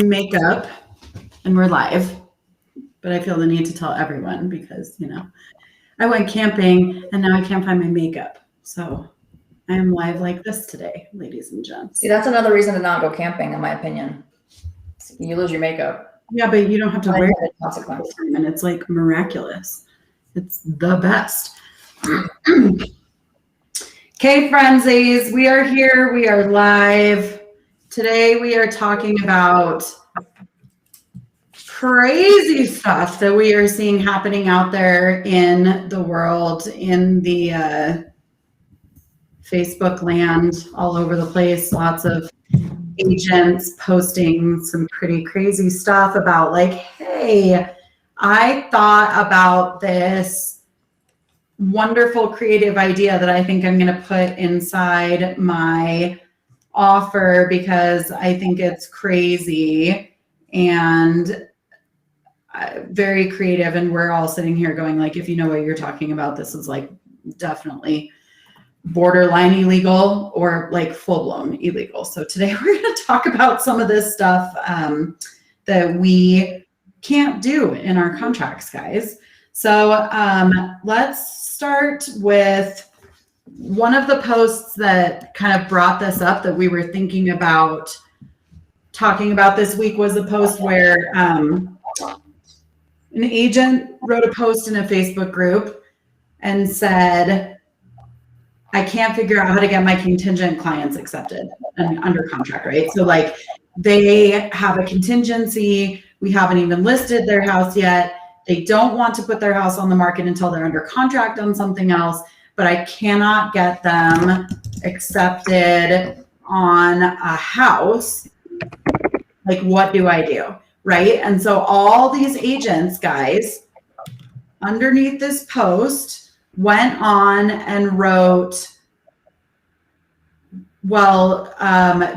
Makeup and we're live, but I feel the need to tell everyone because, I went camping and now I can't find my makeup. So I am live like this today, ladies and gents. See, that's another reason to not go camping, in my opinion. You lose your makeup. Yeah, but you don't have to wear it consequence. And it's like miraculous. It's the best. Okay, friendsies, we are here. We are live. Today we are talking about crazy stuff that we are seeing happening out there in the world, in the Facebook land, all over the place. Lots of agents posting some pretty crazy stuff about like, hey, I thought about this wonderful creative idea that I think I'm going to put inside my offer because I think it's crazy and very creative. And we're all sitting here going like, if you know what you're talking about, this is like definitely borderline illegal or like full-blown illegal. So today we're going to talk about some of this stuff that we can't do in our contracts, guys. So let's start with one of the posts that kind of brought this up that we were thinking about talking about this week was a post where an agent wrote a post in a Facebook group and said, I can't figure out how to get my contingent clients accepted and under contract, right? So like they have a contingency. We haven't even listed their house yet. They don't want to put their house on the market until they're under contract on something else, but I cannot get them accepted on a house. Like, what do I do, right? And so all these agents, guys, underneath this post went on and wrote, well,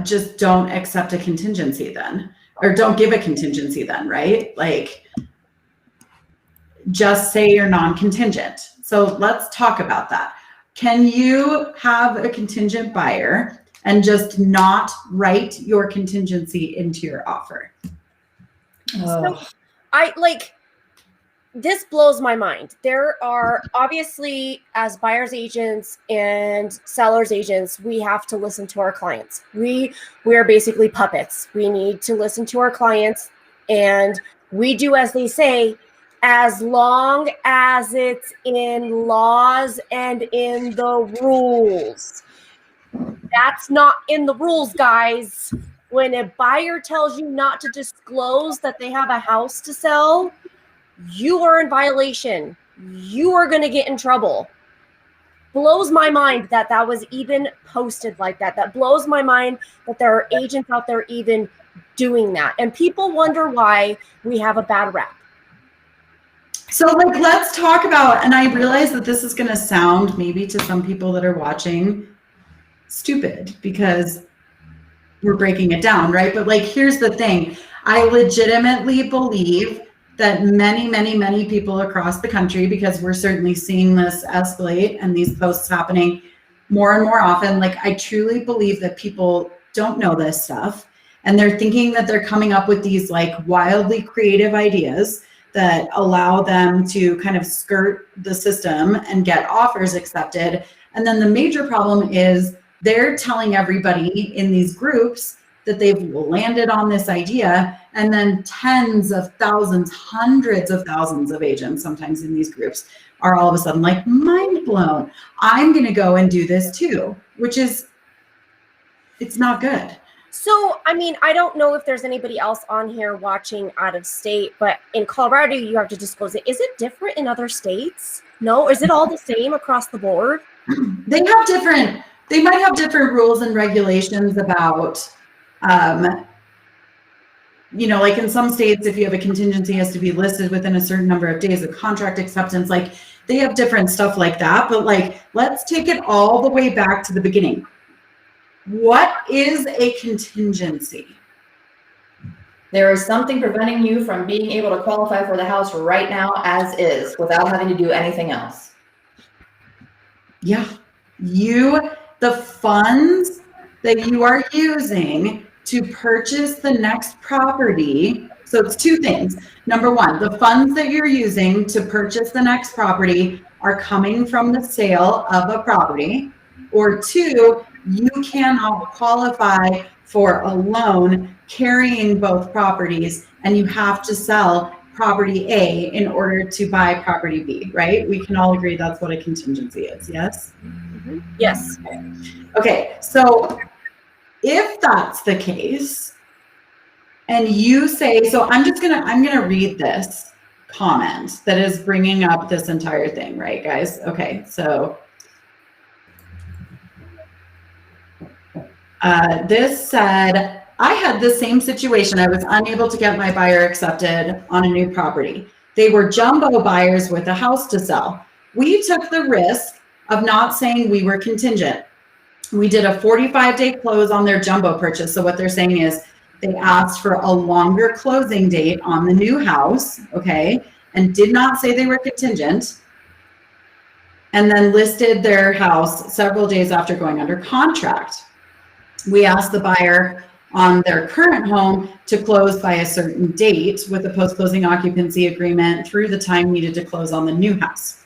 just don't accept a contingency then, or don't give a contingency then, right? Like, just say you're non-contingent. So let's talk about that. Can you have a contingent buyer and just not write your contingency into your offer? So this blows my mind. There are obviously, as buyer's agents and seller's agents, we have to listen to our clients. We are basically puppets. We need to listen to our clients, and we do as they say, as long as it's in laws and in the rules. That's not in the rules, guys. When a buyer tells you not to disclose that they have a house to sell, you are in violation. You are going to get in trouble. Blows my mind that that was even posted like that. That blows my mind that there are agents out there even doing that. And people wonder why we have a bad rap. So like, let's talk about, and I realize that this is going to sound maybe to some people that are watching stupid because we're breaking it down, right? But like, here's the thing. I legitimately believe that many people across the country, because we're certainly seeing this escalate and these posts happening more and more often, like I truly believe that people don't know this stuff and they're thinking that they're coming up with these like wildly creative ideas that allow them to kind of skirt the system and get offers accepted. And then the major problem is they're telling everybody in these groups that they've landed on this idea, and then tens of thousands, hundreds of thousands of agents sometimes in these groups are all of a sudden like, mind blown. I'm going to go and do this too, which is, it's not good. So, I mean, I don't know if there's anybody else on here watching out of state, but in Colorado, you have to disclose it. Is it different in other states? No? Is it all the same across the board? They might have different rules and regulations about, like in some states, if you have a contingency, it has to be listed within a certain number of days of contract acceptance. Like they have different stuff like that, but like, let's take it all the way back to the beginning. What is a contingency? There is something preventing you from being able to qualify for the house right now as is without having to do anything else. Yeah. The funds that you are using to purchase the next property. So it's two things. Number one, the funds that you're using to purchase the next property are coming from the sale of a property. Or two, you cannot qualify for a loan carrying both properties, and you have to sell property A in order to buy property B, right? We can all agree that's what a contingency is, yes? Yes. Okay, so if that's the case, and you say, so I'm gonna read this comment that is bringing up this entire thing, right, guys? Okay, so this said, I had the same situation. I was unable to get my buyer accepted on a new property. They were jumbo buyers with a house to sell. We took the risk of not saying we were contingent. We did a 45-day close on their jumbo purchase. So what they're saying is they asked for a longer closing date on the new house, okay, and did not say they were contingent, and then listed their house several days after going under contract. We asked the buyer on their current home to close by a certain date with a post-closing occupancy agreement through the time needed to close on the new house.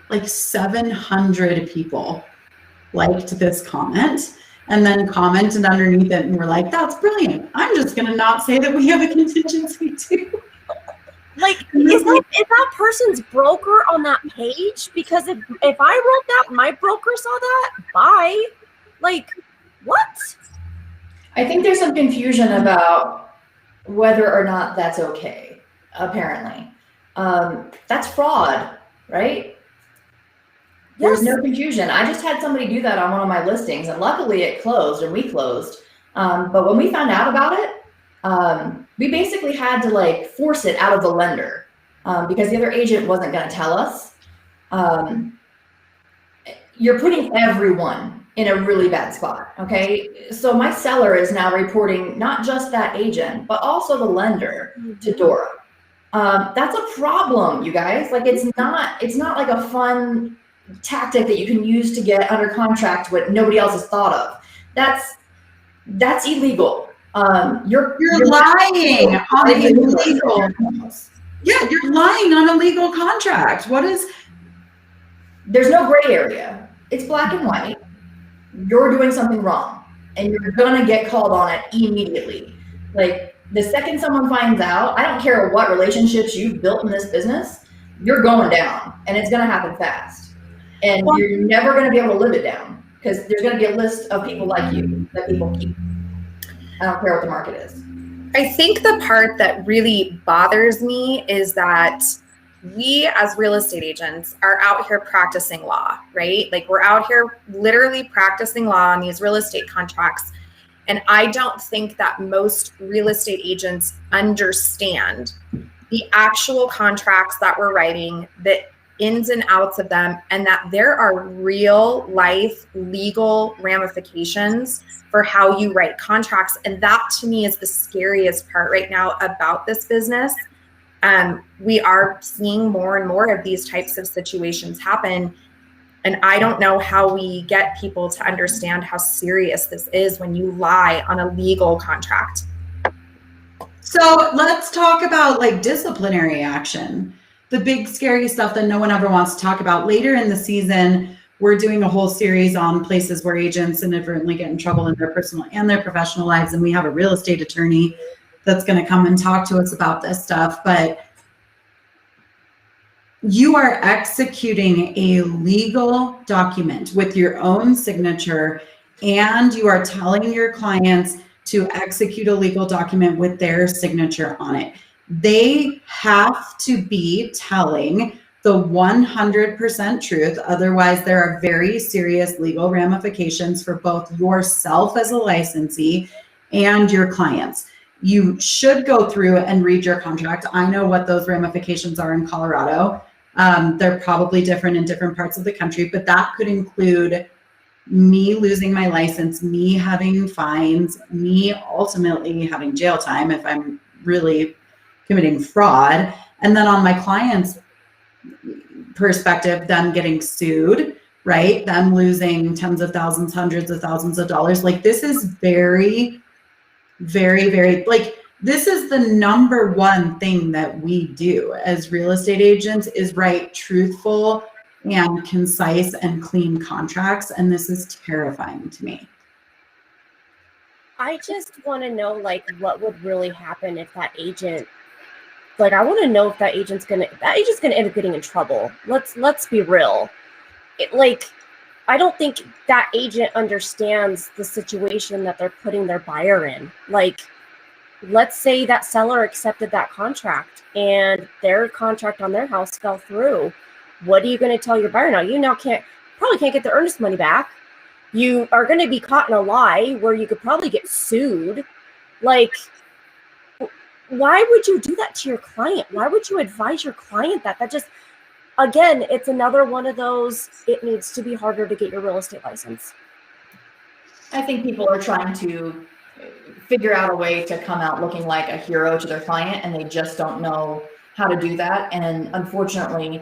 Like 700 people liked this comment and then commented underneath it and were like, that's brilliant. I'm just gonna not say that we have a contingency too. Like, is that person's broker on that page? Because if I wrote that, my broker saw that, bye. Like, what? I think there's some confusion about whether or not that's okay, apparently. That's fraud, right? There's no confusion. I just had somebody do that on one of my listings, and luckily it closed and we closed. But when we found out about it, we basically had to like force it out of the lender because the other agent wasn't going to tell us. You're putting everyone in a really bad spot, okay? So my seller is now reporting not just that agent, but also the lender to Dora. That's a problem, you guys. Like it's not like a fun tactic that you can use to get under contract what nobody else has thought of. That's illegal. You're lying on a legal. Yeah, you're lying on a legal contract. What is? There's no gray area. It's black and white. You're doing something wrong, and you're gonna get called on it immediately. Like the second someone finds out, I don't care what relationships you've built in this business, you're going down, and it's gonna happen fast. And you're never gonna be able to live it down because there's gonna be a list of people like you that people keep. I don't care what the market is. I think the part that really bothers me is that we as real estate agents are out here practicing law, right? Like we're out here literally practicing law on these real estate contracts. And I don't think that most real estate agents understand the actual contracts that we're writing, the ins and outs of them, and that there are real life legal ramifications for how you write contracts. And that to me is the scariest part right now about this business. We are seeing more and more of these types of situations happen. And I don't know how we get people to understand how serious this is when you lie on a legal contract. So let's talk about like disciplinary action, the big scary stuff that no one ever wants to talk about. Later in the season, we're doing a whole series on places where agents inadvertently get in trouble in their personal and their professional lives. And we have a real estate attorney that's going to come and talk to us about this stuff. But you are executing a legal document with your own signature, and you are telling your clients to execute a legal document with their signature on it. They have to be telling the 100% truth. Otherwise, there are very serious legal ramifications for both yourself as a licensee and your clients. You should go through and read your contract. I know what those ramifications are in Colorado. They're probably different in different parts of the country, but that could include me losing my license, me having fines, me ultimately having jail time if I'm really committing fraud. And then on my client's perspective, them getting sued right? Them losing tens of thousands, hundreds of thousands of dollars. Like this is very, very, very, like this is the number one thing that we do as real estate agents is write truthful and concise and clean contracts. And this is terrifying to me. I just want to know, like, what would really happen if that agent, like, I want to know if that agent's gonna end up getting in trouble. Let's be real. I don't think that agent understands the situation that they're putting their buyer in. Like, let's say that seller accepted that contract and their contract on their house fell through. What are you going to tell your buyer now? You now probably can't get the earnest money back. You are going to be caught in a lie where you could probably get sued. Like, why would you do that to your client? Why would you advise your client that? That just, again, it's another one of those, it needs to be harder to get your real estate license. I think people are trying to figure out a way to come out looking like a hero to their client, and they just don't know how to do that. And unfortunately,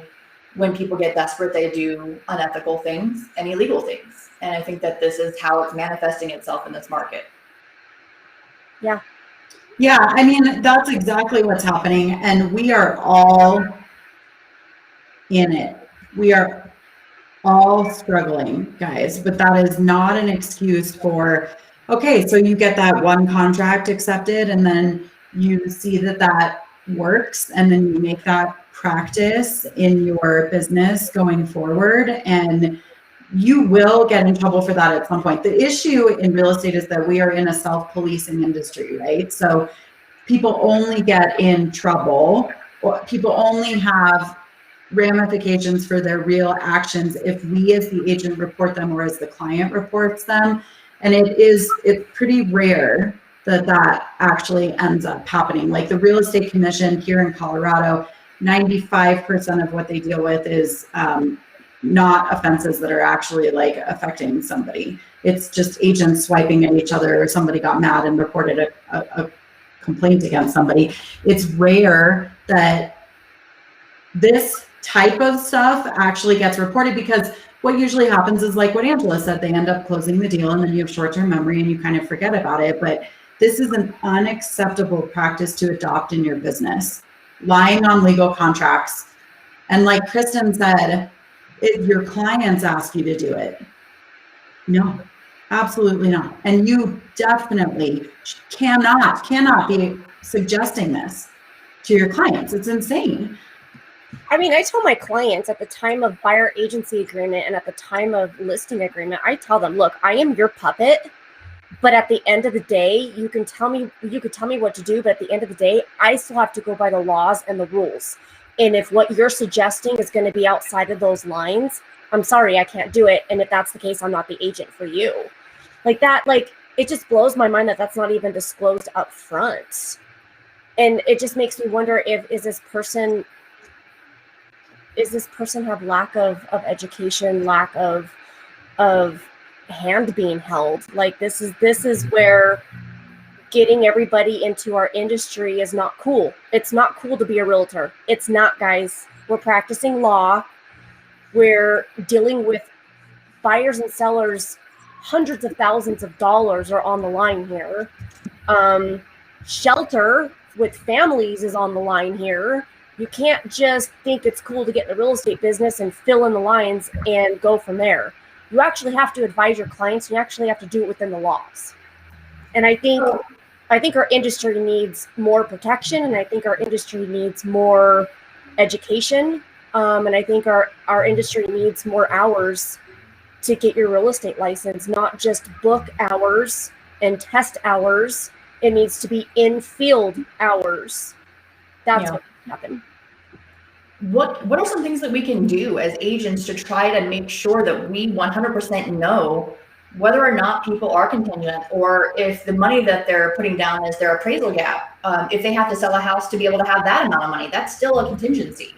when people get desperate, they do unethical things and illegal things. And I think that this is how it's manifesting itself in this market. Yeah. Yeah, I mean, that's exactly what's happening. And we are all in it. We are all struggling, guys, but that is not an excuse for, okay, so you get that one contract accepted and then you see that that works and then you make that practice in your business going forward, and you will get in trouble for that at some point. The issue in real estate is that we are in a self-policing industry, right? So people only get in trouble, or people only have ramifications for their real actions if we as the agent report them or as the client reports them. And it's pretty rare that actually ends up happening. Like the Real Estate Commission here in Colorado, 95% of what they deal with is not offenses that are actually like affecting somebody. It's just agents swiping at each other, or somebody got mad and reported a complaint against somebody. It's rare that this type of stuff actually gets reported, because what usually happens is like what Angela said, they end up closing the deal and then you have short-term memory and you kind of forget about it. But this is an unacceptable practice to adopt in your business. Lying on legal contracts. And like Kristen said, if your clients ask you to do it, no, absolutely not. And you definitely cannot be suggesting this to your clients. It's insane. I mean, I tell my clients at the time of buyer agency agreement and at the time of listing agreement, I tell them, look, I am your puppet, but at the end of the day, you could tell me what to do, but at the end of the day, I still have to go by the laws and the rules. And if what you're suggesting is going to be outside of those lines, I'm sorry, I can't do it. And if that's the case, I'm not the agent for you. Like that, like, it just blows my mind that that's not even disclosed up front. And it just makes me wonder is this person have lack of education, lack of hand being held? Like this is where getting everybody into our industry is not cool. It's not cool to be a realtor. It's not, guys. We're practicing law. We're dealing with buyers and sellers. Hundreds of thousands of dollars are on the line here. Shelter with families is on the line here. You can't just think it's cool to get in the real estate business and fill in the lines and go from there. You actually have to advise your clients. You actually have to do it within the laws. And I think our industry needs more protection, and I think our industry needs more education. And I think our industry needs more hours to get your real estate license, not just book hours and test hours. It needs to be in-field hours. That's what happened. What are some things that we can do as agents to try to make sure that we 100% know whether or not people are contingent, or if the money that they're putting down is their appraisal gap? If they have to sell a house to be able to have that amount of money, that's still a contingency.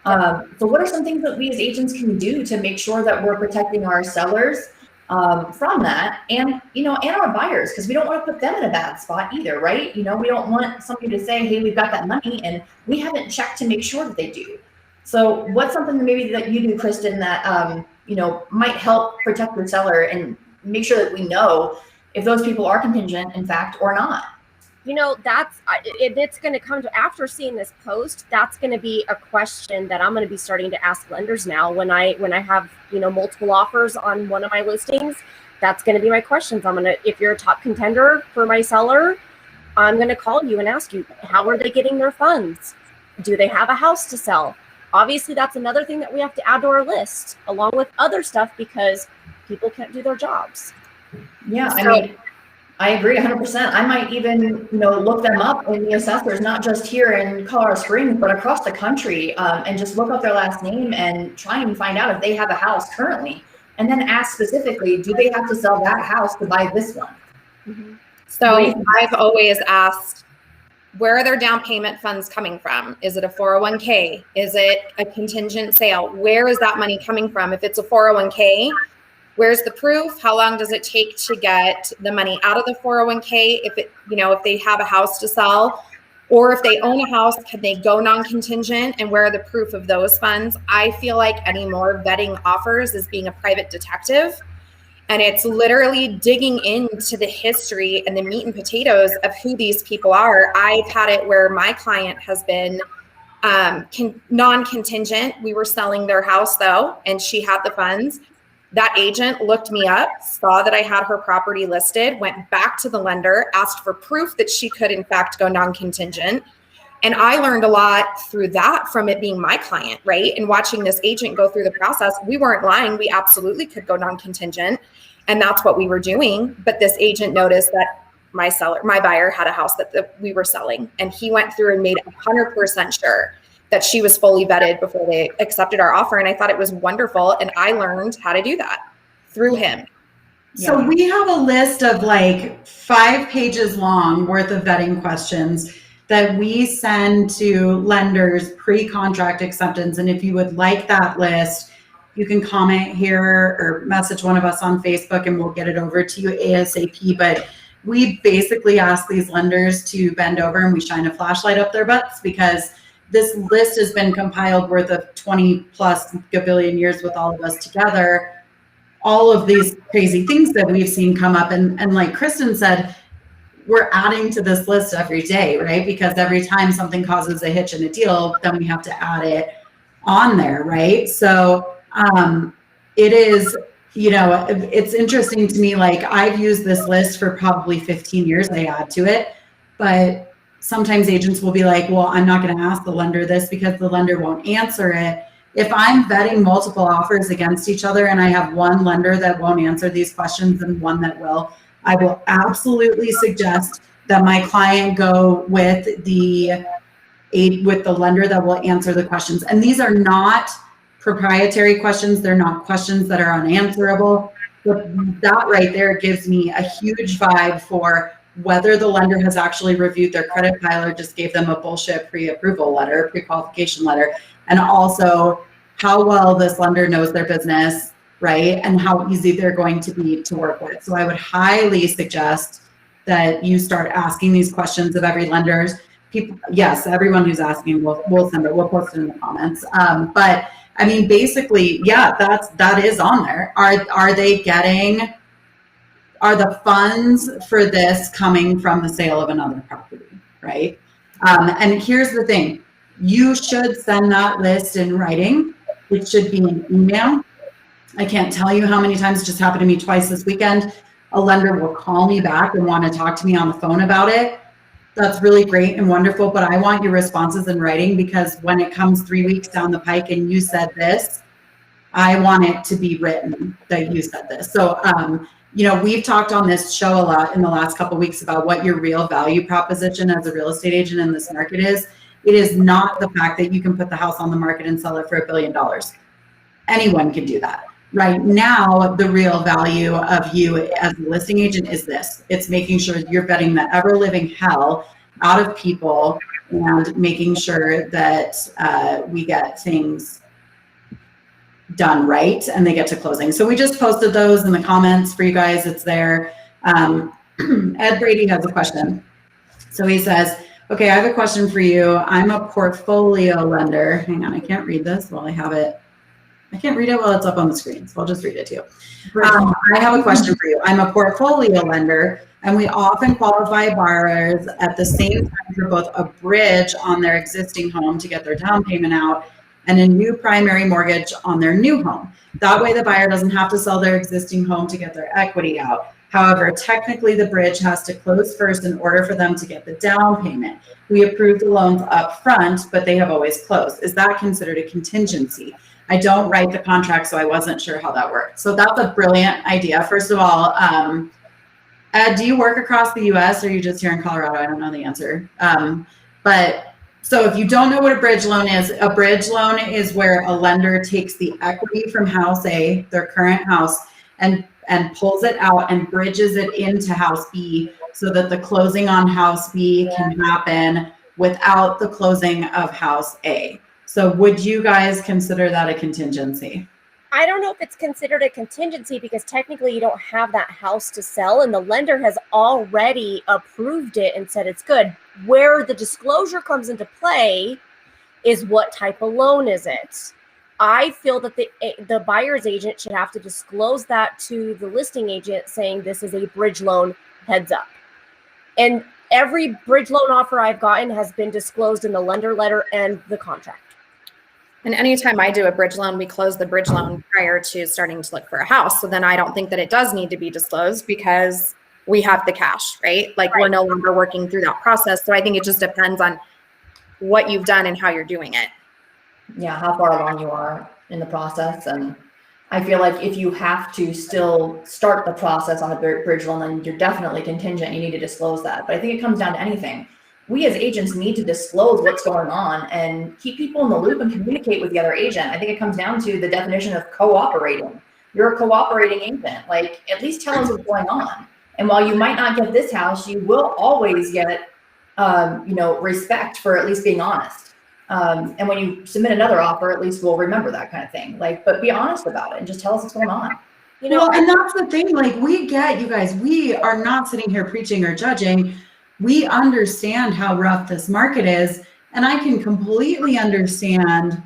So what are some things that we as agents can do to make sure that we're protecting our sellers from that, and and our buyers, because we don't want to put them in a bad spot either, right? We don't want somebody to say, hey, we've got that money and we haven't checked to make sure that they do. So what's something maybe that you do, Kristen, that might help protect the seller and make sure that we know if those people are contingent, in fact, or not. It's going to come to, after seeing this post, that's going to be a question that I'm going to be starting to ask lenders now when I have, multiple offers on one of my listings. That's going to be my questions. If you're a top contender for my seller, I'm going to call you and ask you, how are they getting their funds? Do they have a house to sell? Obviously, that's another thing that we have to add to our list, along with other stuff, because people can't do their jobs. Yeah, I agree 100%. I might even, look them up in the assessors, not just here in Colorado Springs, but across the country, and just look up their last name and try and find out if they have a house currently. And then ask specifically, do they have to sell that house to buy this one? Mm-hmm. So I've always asked, where are their down payment funds coming from? Is it a 401k? Is it a contingent sale? Where is that money coming from? If it's a 401k, where's the proof? How long does it take to get the money out of the 401k? If they have a house to sell, or if they own a house, can they go non-contingent, and where are the proof of those funds? I feel like anymore vetting offers is being a private detective. And it's literally digging into the history and the meat and potatoes of who these people are. I've had it where my client has been non-contingent. We were selling their house though, and she had the funds. That agent looked me up, saw that I had her property listed, went back to the lender, asked for proof that she could in fact go non-contingent. And I learned a lot through that from it being my client, right? And watching this agent go through the process, we weren't lying. We absolutely could go non-contingent. And that's what we were doing. But this agent noticed that my buyer had a house that we were selling. And he went through and made 100% sure that she was fully vetted before they accepted our offer. And I thought it was wonderful. And I learned how to do that through him. So we have a list of like 5 pages long worth of vetting questions that we send to lenders pre-contract acceptance. And if you would like that list, you can comment here or message one of us on Facebook and we'll get it over to you ASAP. But we basically ask these lenders to bend over and we shine a flashlight up their butts, because this list has been compiled worth of 20 plus gabillion years with all of us together. All of these crazy things that we've seen come up. And like Kristen said, we're adding to this list every day, right? Because every time something causes a hitch in a deal, then we have to add it on there, right? So it is, it's interesting to me, like I've used this list for probably 15 years, I add to it, but sometimes agents will be like, well, I'm not going to ask the lender this because the lender won't answer it. If I'm vetting multiple offers against each other and I have one lender that won't answer these questions and one that will, I will absolutely suggest that my client go with the lender that will answer the questions. And these are not proprietary questions. They're not questions that are unanswerable. But that right there gives me a huge vibe for whether the lender has actually reviewed their credit file or just gave them a bullshit pre-approval letter, pre-qualification letter, and also how well this lender knows their business, right? And how easy they're going to be to work with. So I would highly suggest that you start asking these questions of every lender. People, yes, everyone who's asking, we'll send it, we'll post it in the comments. But I mean, basically, yeah, that is on there. Are the funds for this coming from the sale of another property, right? And here's the thing, you should send that list in writing. It should be an email. I can't tell you how many times, it just happened to me twice this weekend. A lender will call me back and want to talk to me on the phone about it. That's really great and wonderful, but I want your responses in writing, because when it comes 3 weeks down the pike and you said this, I want it to be written that you said this. So, we've talked on this show a lot in the last couple of weeks about what your real value proposition as a real estate agent in this market is. It is not the fact that you can put the house on the market and sell it for $1 billion. Anyone can do that. Right now, the real value of you as a listing agent is this. It's making sure you're betting the ever living hell out of people and making sure that we get things done right and they get to closing. So we just posted those in the comments for you guys. It's there. Ed Brady has a question. So he says, okay, I have a question for you. I'm a portfolio lender. Hang on, I can't read this while I have it I can't read it while it's up on the screen, so I'll just read it to you. I have a question for you. I'm a portfolio lender, and we often qualify borrowers at the same time for both a bridge on their existing home to get their down payment out and a new primary mortgage on their new home. That way the buyer doesn't have to sell their existing home to get their equity out. However, technically the bridge has to close first in order for them to get the down payment. We approve the loans up front, but they have always closed. Is that considered a contingency? I don't write the contract, so I wasn't sure how that worked. So that's a brilliant idea. First of all, Ed, do you work across the US or are you just here in Colorado? I don't know the answer. But so if you don't know what a bridge loan is where a lender takes the equity from house A, their current house, and pulls it out and bridges it into house B so that the closing on house B can happen without the closing of house A. So would you guys consider that a contingency? I don't know if it's considered a contingency because technically you don't have that house to sell and the lender has already approved it and said it's good. Where the disclosure comes into play is what type of loan is it? I feel that the buyer's agent should have to disclose that to the listing agent saying this is a bridge loan, heads up. And every bridge loan offer I've gotten has been disclosed in the lender letter and the contract. And anytime I do a bridge loan, we close the bridge loan prior to starting to look for a house. So then I don't think that it does need to be disclosed because we have the cash, right? Like We're no longer working through that process. So I think it just depends on what you've done and how you're doing it. Yeah, how far along you are in the process. And I feel like if you have to still start the process on a bridge loan, then you're definitely contingent. You need to disclose that. But I think it comes down to anything. We as agents need to disclose what's going on and keep people in the loop and communicate with the other agent. I think it comes down to the definition of cooperating. You're a cooperating agent. Like, at least tell us what's going on. And while you might not get this house, you will always get, respect for at least being honest. And when you submit another offer, at least we'll remember that kind of thing. Like, but be honest about it and just tell us what's going on. Well, and that's the thing. Like, we get, you guys, we are not sitting here preaching or judging. We understand how rough this market is. And I can completely understand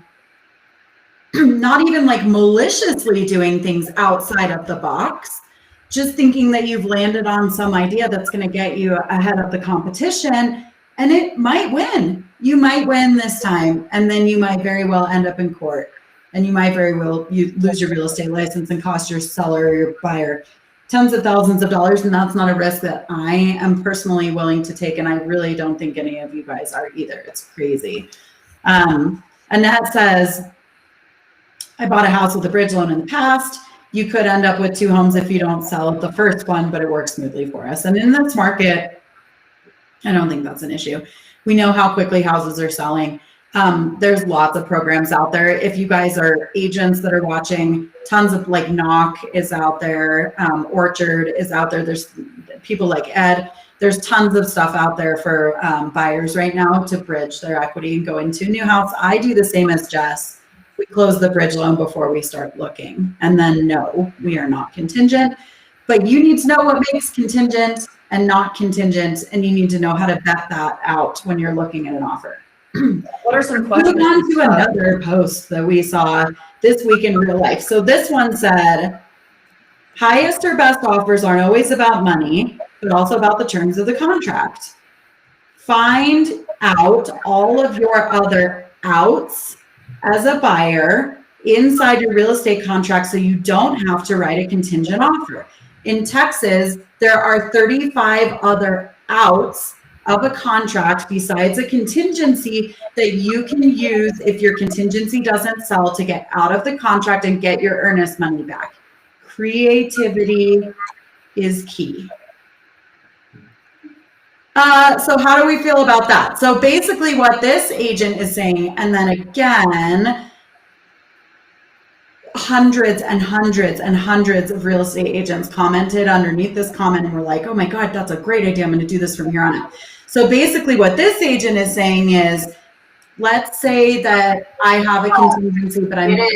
not even like maliciously doing things outside of the box, just thinking that you've landed on some idea that's going to get you ahead of the competition. And it might win. You might win this time. And then you might very well end up in court. And you might very well lose your real estate license and cost your seller or your buyer tens of thousands of dollars. And that's not a risk that I am personally willing to take. And I really don't think any of you guys are either. It's crazy. Annette says, I bought a house with a bridge loan in the past. You could end up with 2 homes if you don't sell the first one, but it works smoothly for us. And in this market, I don't think that's an issue. We know how quickly houses are selling. There's lots of programs out there. If you guys are agents that are watching, tons of like Knock is out there. Orchard is out there. There's people like Ed. There's tons of stuff out there for buyers right now to bridge their equity and go into a new house. I do the same as Jess. We close the bridge loan before we start looking. And then no, we are not contingent. But you need to know what makes contingent and not contingent. And you need to know how to vet that out when you're looking at an offer. What are some questions? Moving on to another post that we saw this week in real life. So this one said, highest or best offers aren't always about money, but also about the terms of the contract. Find out all of your other outs as a buyer inside your real estate contract so you don't have to write a contingent offer. In Texas, there are 35 other outs of a contract besides a contingency that you can use if your contingency doesn't sell to get out of the contract and get your earnest money back. Creativity is key. So how do we feel about that? So basically what this agent is saying, and then again, hundreds and hundreds and hundreds of real estate agents commented underneath this comment and were like, oh my God, that's a great idea. I'm going to do this from here on out. So basically what this agent is saying is, let's say that I have a contingency, but I'm no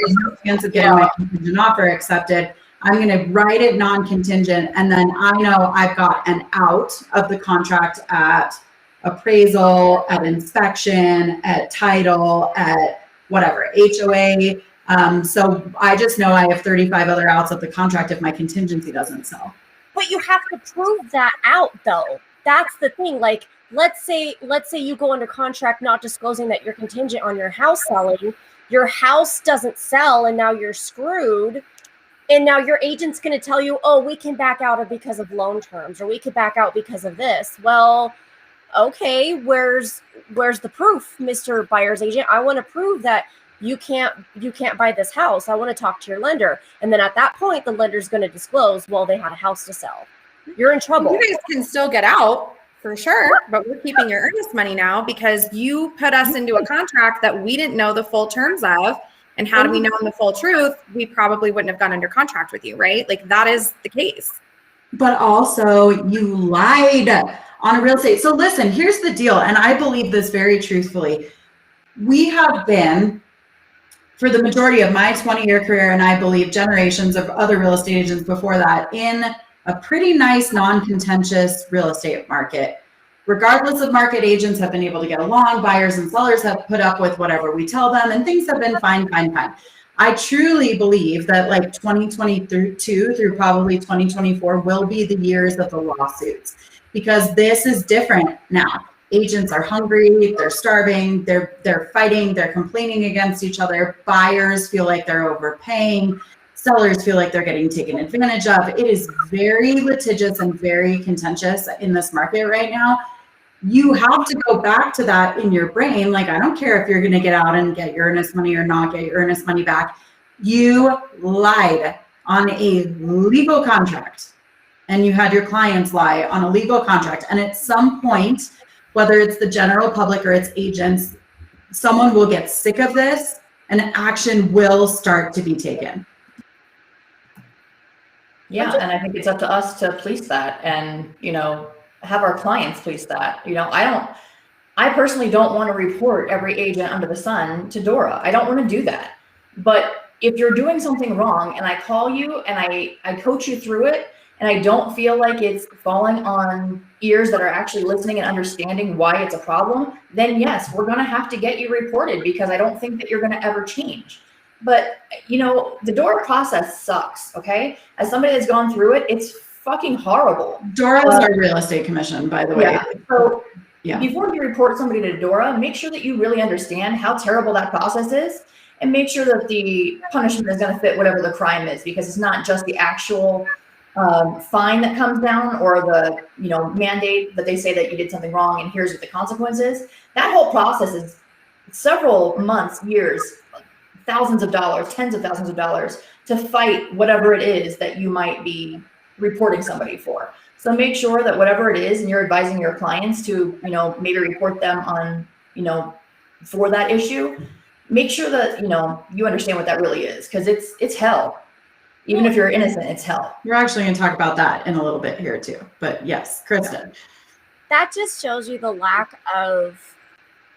chance of getting my contingent offer accepted. I'm going to write it non-contingent. And then I know I've got an out of the contract at appraisal, at inspection, at title, at whatever, HOA, So I just know I have 35 other outs of the contract if my contingency doesn't sell. But you have to prove that out, though. That's the thing. Like, let's say you go under contract not disclosing that you're contingent on your house selling. Your house doesn't sell, and now you're screwed. And now your agent's going to tell you, oh, we can back out of because of loan terms, or we could back out because of this. Well, okay, where's the proof, Mr. Buyer's agent? I want to prove that you can't buy this house. I want to talk to your lender. And then at that point, the lender's going to disclose, well, they had a house to sell. You're in trouble. You guys can still get out for sure, but we're keeping your earnest money now because you put us into a contract that we didn't know the full terms of. And had we known the full truth, we probably wouldn't have gone under contract with you, right? Like that is the case. But also you lied on a real estate. So listen, here's the deal. And I believe this very truthfully. We have been, for the majority of my 20-year career, and I believe generations of other real estate agents before that, in a pretty nice, non-contentious real estate market. Regardless of market, agents have been able to get along, buyers and sellers have put up with whatever we tell them, and things have been fine. I truly believe that like 2022 through probably 2024 will be the years of the lawsuits, because this is different now. Agents are hungry, they're starving, they're fighting, they're complaining against each other. Buyers feel like they're overpaying. Sellers feel like they're getting taken advantage of. It is very litigious and very contentious in this market right now. You have to go back to that in your brain. Like, I don't care if you're going to get out and get your earnest money or not get your earnest money back. You lied on a legal contract, and you had your clients lie on a legal contract. And at some point, whether it's the general public or its agents, someone will get sick of this and action will start to be taken. Yeah, and I think it's up to us to police that and, have our clients police that. I personally don't want to report every agent under the sun to Dora. I don't want to do that. But if you're doing something wrong and I call you and I coach you through it and I don't feel like it's falling on ears that are actually listening and understanding why it's a problem, then yes, we're going to have to get you reported because I don't think that you're going to ever change. But, the Dora process sucks, okay? As somebody that's gone through it, it's fucking horrible. Dora is our real estate commission, by the way. Yeah. So yeah. Before you report somebody to Dora, make sure that you really understand how terrible that process is and make sure that the punishment is going to fit whatever the crime is, because it's not just the actual fine that comes down or the mandate that they say that you did something wrong and here's what the consequence is. That whole process is several months, years, thousands of dollars, tens of thousands of dollars to fight whatever it is that you might be reporting somebody for. So make sure that whatever it is, and you're advising your clients to, maybe report them on, for that issue, make sure that, you understand what that really is, because it's hell. Even if you're innocent, it's hell. We're actually going to talk about that in a little bit here too. But yes, Kristen. That just shows you the lack of,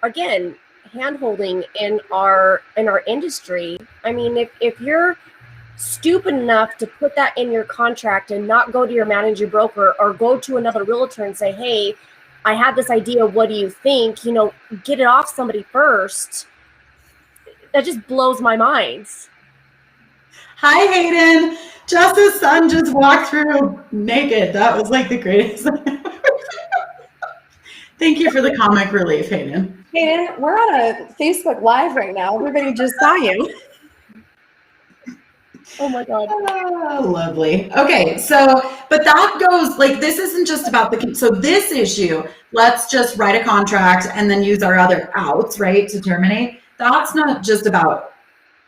again, hand-holding in our industry. I mean, if you're stupid enough to put that in your contract and not go to your managing broker or go to another realtor and say, hey, I have this idea, what do you think? Get it off somebody first. That just blows my mind. Hi, Hayden. Jess's son just walked through naked. That was like the greatest. Thank you for the comic relief, Hayden. Hayden, we're on a Facebook Live right now. Everybody just saw you. Oh my God. Oh, lovely. Okay. But that goes like, this isn't just about so this issue, let's just write a contract and then use our other outs, right, to terminate. That's not just about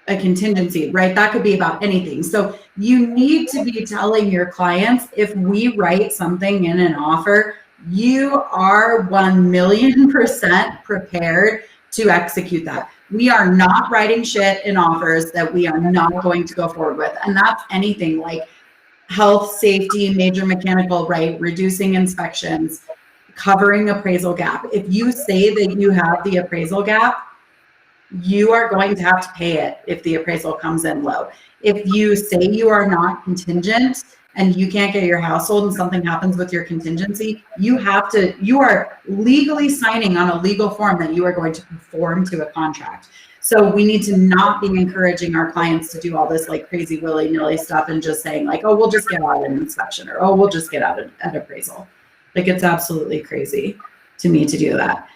a contingency, right? That could be about anything. So you need to be telling your clients, if we write something in an offer, you are 1,000,000% prepared to execute that. We are not writing shit in offers that we are not going to go forward with. And that's anything like health, safety, major mechanical, right? Reducing inspections, covering appraisal gap. If you say that you have the appraisal gap, you are going to have to pay it if the appraisal comes in low. If you say you are not contingent and you can't get your house sold and something happens with your contingency, you are legally signing on a legal form that you are going to conform to a contract. So we need to not be encouraging our clients to do all this like crazy willy-nilly stuff and just saying like, oh, we'll just get out an inspection, or oh, we'll just get out an appraisal. Like, it's absolutely crazy to me to do that.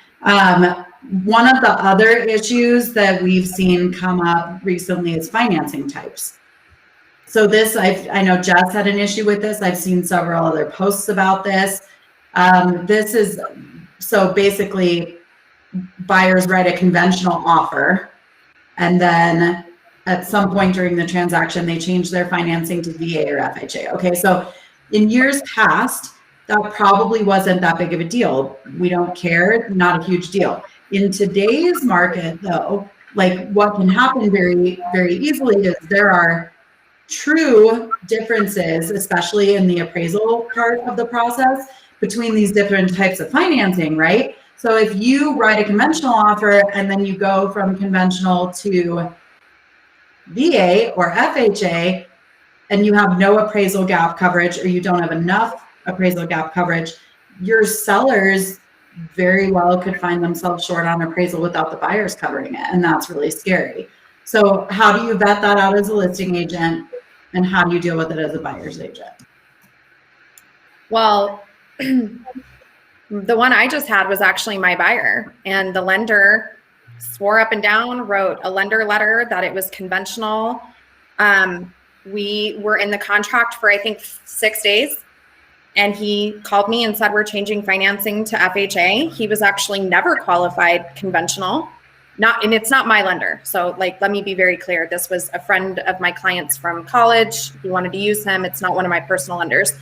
One of the other issues that we've seen come up recently is financing types. So this, I know Jess had an issue with this. I've seen several other posts about this. This is, so basically buyers write a conventional offer, and then at some point during the transaction, they change their financing to VA or FHA. Okay, so in years past, that probably wasn't that big of a deal. We don't care, not a huge deal. In today's market though, like what can happen very, very easily is there are true differences, especially in the appraisal part of the process, between these different types of financing, right? So if you write a conventional offer and then you go from conventional to VA or FHA and you have no appraisal gap coverage, or you don't have enough appraisal gap coverage, your sellers very well could find themselves short on appraisal without the buyers covering it. And that's really scary. So how do you vet that out as a listing agent, and how do you deal with it as a buyer's agent? Well, the one I just had was actually my buyer, and the lender swore up and down, wrote a lender letter that it was conventional. We were in the contract for, I think, 6 days. And he called me and said, we're changing financing to FHA. He was actually never qualified conventional. And it's not my lender. So like, let me be very clear. This was a friend of my client's from college. He wanted to use him. It's not one of my personal lenders.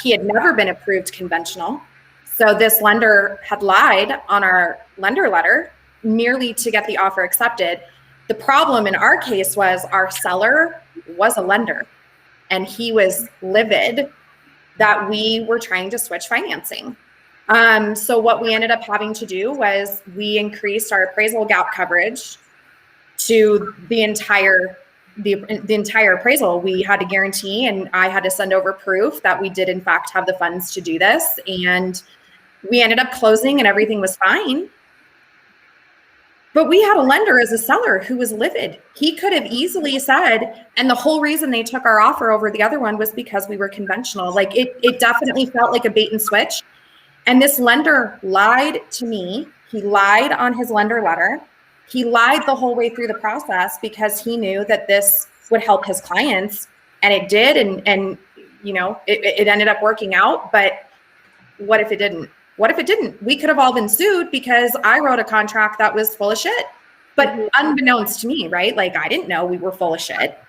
He had never been approved conventional. So this lender had lied on our lender letter merely to get the offer accepted. The problem in our case was our seller was a lender, and he was livid that we were trying to switch financing. So what we ended up having to do was we increased our appraisal gap coverage to the entire appraisal. We had to guarantee, and I had to send over proof that we did in fact have the funds to do this. And we ended up closing and everything was fine. But we had a lender as a seller who was livid. He could have easily said, and the whole reason they took our offer over the other one was because we were conventional. Like it definitely felt like a bait and switch. And this lender lied to me. He lied on his lender letter. He lied the whole way through the process because he knew that this would help his clients, and it did. And you know, it ended up working out. But what if it didn't? What if it didn't? We could have all been sued because I wrote a contract that was full of shit. But unbeknownst to me, right? Like I didn't know we were full of shit.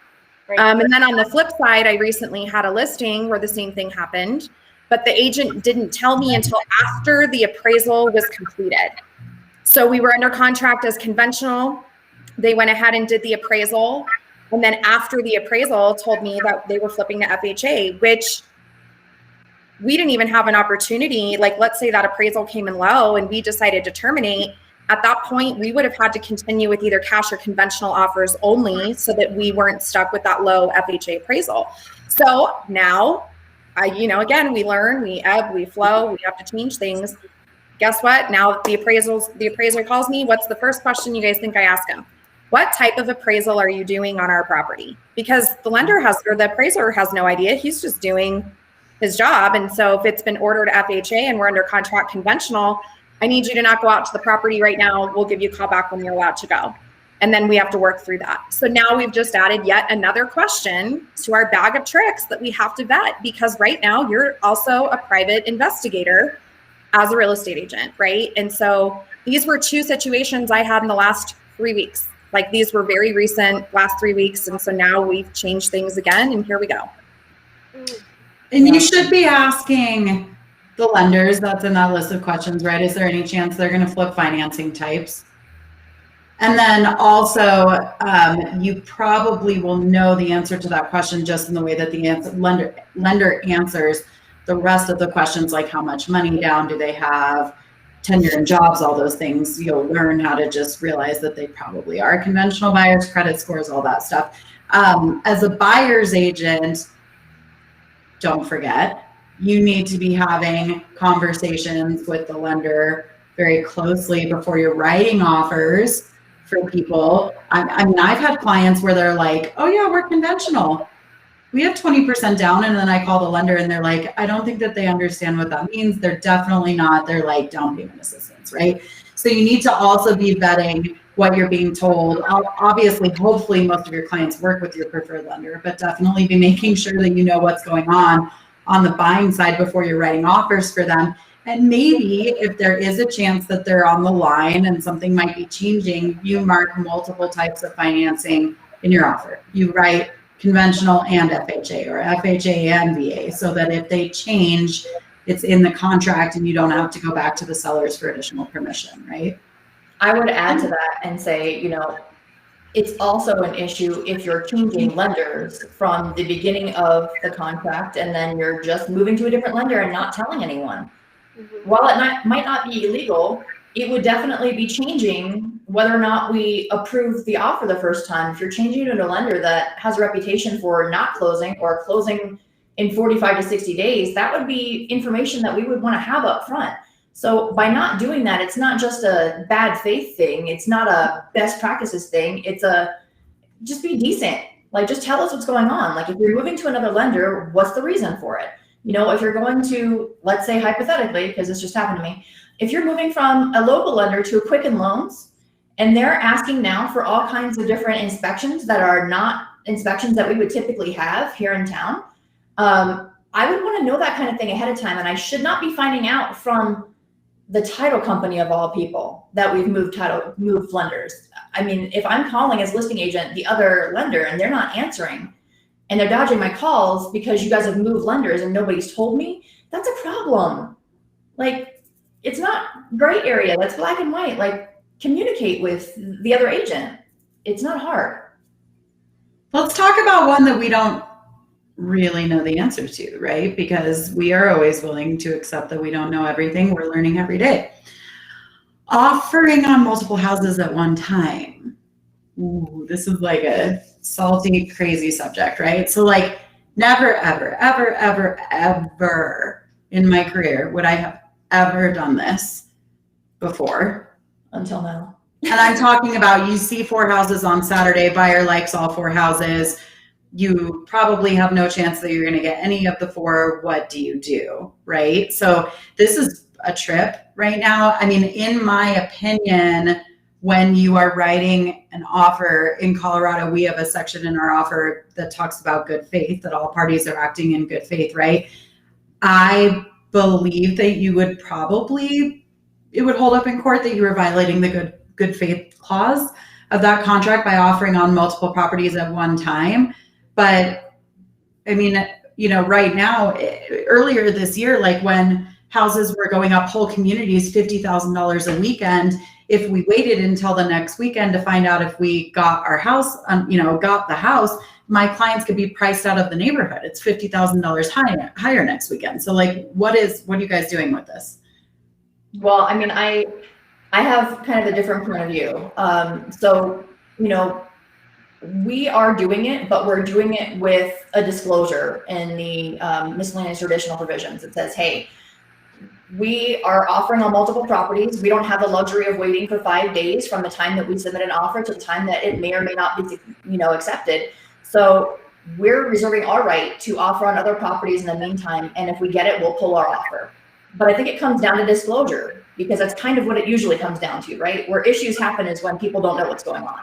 Right. And then on the flip side, I recently had a listing where the same thing happened, but the agent didn't tell me until after the appraisal was completed. So we were under contract as conventional. They went ahead and did the appraisal. And then after the appraisal told me that they were flipping to FHA, which we didn't even have an opportunity. Like, let's say that appraisal came in low and we decided to terminate. At that point, we would have had to continue with either cash or conventional offers only so that we weren't stuck with that low FHA appraisal. So now, again, we learn, we ebb, we flow, we have to change things. Guess what? Now the appraiser calls me. What's the first question you guys think I ask him? What type of appraisal are you doing on our property? Because the appraiser has no idea. He's just doing his job. And so if it's been ordered FHA and we're under contract conventional, I need you to not go out to the property right now. We'll give you a call back when you're allowed to go. And then we have to work through that. So now we've just added yet another question to our bag of tricks that we have to vet, because right now you're also a private investigator as a real estate agent, right? And so these were two situations I had in the last 3 weeks. Like these were very recent, last 3 weeks. And so now we've changed things again, and here we go. And you should be asking the lenders that's in that list of questions, right? Is there any chance they're going to flip financing types? And then also, you probably will know the answer to that question just in the way that the lender answers the rest of the questions, like how much money down do they have, tenure and jobs, all those things. You'll learn how to just realize that they probably are conventional buyers, credit scores, all that stuff. As a buyer's agent, don't forget, you need to be having conversations with the lender very closely before you're writing offers for people. I mean, I've had clients where they're like, oh yeah, we're conventional. We have 20% down. And then I call the lender and they're like, I don't think that they understand what that means. They're definitely not. They're like down payment assistance, right? So you need to also be vetting what you're being told. Obviously, hopefully most of your clients work with your preferred lender, but definitely be making sure that you know what's going on the buying side before you're writing offers for them. And maybe if there is a chance that they're on the line and something might be changing, you mark multiple types of financing in your offer. You write conventional and FHA, or FHA and VA, so that if they change, it's in the contract and you don't have to go back to the sellers for additional permission, right? I would add to that and say, it's also an issue if you're changing lenders from the beginning of the contract and then you're just moving to a different lender and not telling anyone. While it might not be illegal, it would definitely be changing whether or not we approve the offer the first time. If you're changing to a lender that has a reputation for not closing or closing in 45 to 60 days, that would be information that we would want to have up front. So by not doing that, it's not just a bad faith thing. It's not a best practices thing. It's just be decent. Like, just tell us what's going on. Like, if you're moving to another lender, what's the reason for it? If you're going to, let's say hypothetically, because this just happened to me, if you're moving from a local lender to a Quicken Loans, and they're asking now for all kinds of different inspections that are not inspections that we would typically have here in town, I would want to know that kind of thing ahead of time. And I should not be finding out from the title company of all people that we've moved lenders. I mean, if I'm calling as listing agent the other lender and they're not answering and they're dodging my calls because you guys have moved lenders and nobody's told me, that's a problem. Like, it's not gray area, that's black and white. Like, communicate with the other agent. It's not hard. Let's talk about one that we don't really know the answer to, right? Because we are always willing to accept that we don't know everything. We're learning every day. Offering on multiple houses at one time. Ooh, this is like a salty, crazy subject, right? So like, never, ever, ever, ever, ever in my career would I have ever done this before. Until now. And I'm talking about, you see 4 houses on Saturday, buyer likes all 4 houses. You probably have no chance that you're going to get any of the 4. What do you do? Right? So this is a trip right now. I mean, in my opinion, when you are writing an offer in Colorado, we have a section in our offer that talks about good faith, that all parties are acting in good faith, right? I believe that you would probably, it would hold up in court that you were violating the good faith clause of that contract by offering on multiple properties at one time. But I mean, right now, earlier this year, like when houses were going up whole communities, $50,000 a weekend, if we waited until the next weekend to find out if we got our house, got the house, my clients could be priced out of the neighborhood. It's $50,000 higher next weekend. So like, what are you guys doing with this? Well, I mean, I have kind of a different point of view. So, we are doing it, but we're doing it with a disclosure in the miscellaneous traditional provisions. It says, hey, we are offering on multiple properties. We don't have the luxury of waiting for 5 days from the time that we submit an offer to the time that it may or may not be, accepted. So we're reserving our right to offer on other properties in the meantime. And if we get it, we'll pull our offer. But I think it comes down to disclosure, because that's kind of what it usually comes down to, right? Where issues happen is when people don't know what's going on.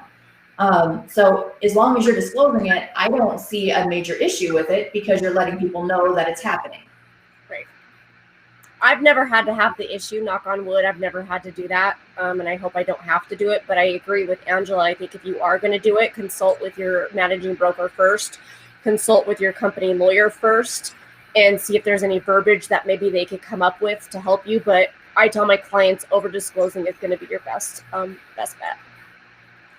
So as long as you're disclosing it, I don't see a major issue with it, because you're letting people know that it's happening. Right. I've never had to have the issue, knock on wood. I've never had to do that. And I hope I don't have to do it. But I agree with Angela. I think if you are going to do it, consult with your managing broker first, consult with your company lawyer first, and see if there's any verbiage that maybe they could come up with to help you. But I tell my clients, over disclosing is going to be your best bet.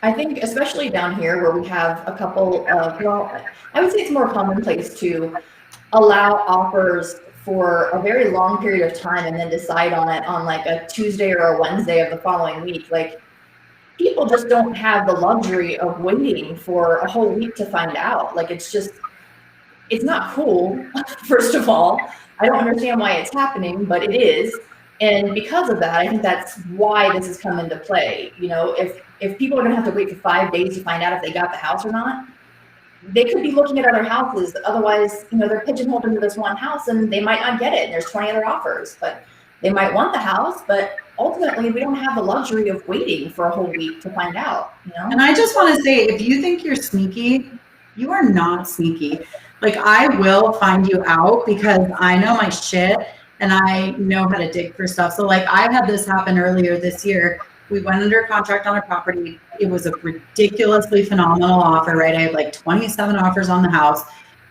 I think especially down here where we have a couple of, I would say it's more commonplace to allow offers for a very long period of time and then decide on it on like a Tuesday or a Wednesday of the following week. Like, people just don't have the luxury of waiting for a whole week to find out. Like, it's just, It's not cool, first of all. I don't understand why it's happening, but it is. And because of that, I think that's why this has come into play. You know, if people are gonna have to wait for 5 days to find out if they got the house or not, they could be looking at other houses. Otherwise, you know, they're pigeonholed into this one house and they might not get it. And there's 20 other offers, but they might want the house, but ultimately we don't have the luxury of waiting for a whole week to find out, you know? And I just want to say, if you think you're sneaky, you are not sneaky. Like, I will find you out because I know my shit and I know how to dig for stuff. So like, I had this happen earlier this year. We went under contract on a property. It was a ridiculously phenomenal offer, right? I had like 27 offers on the house.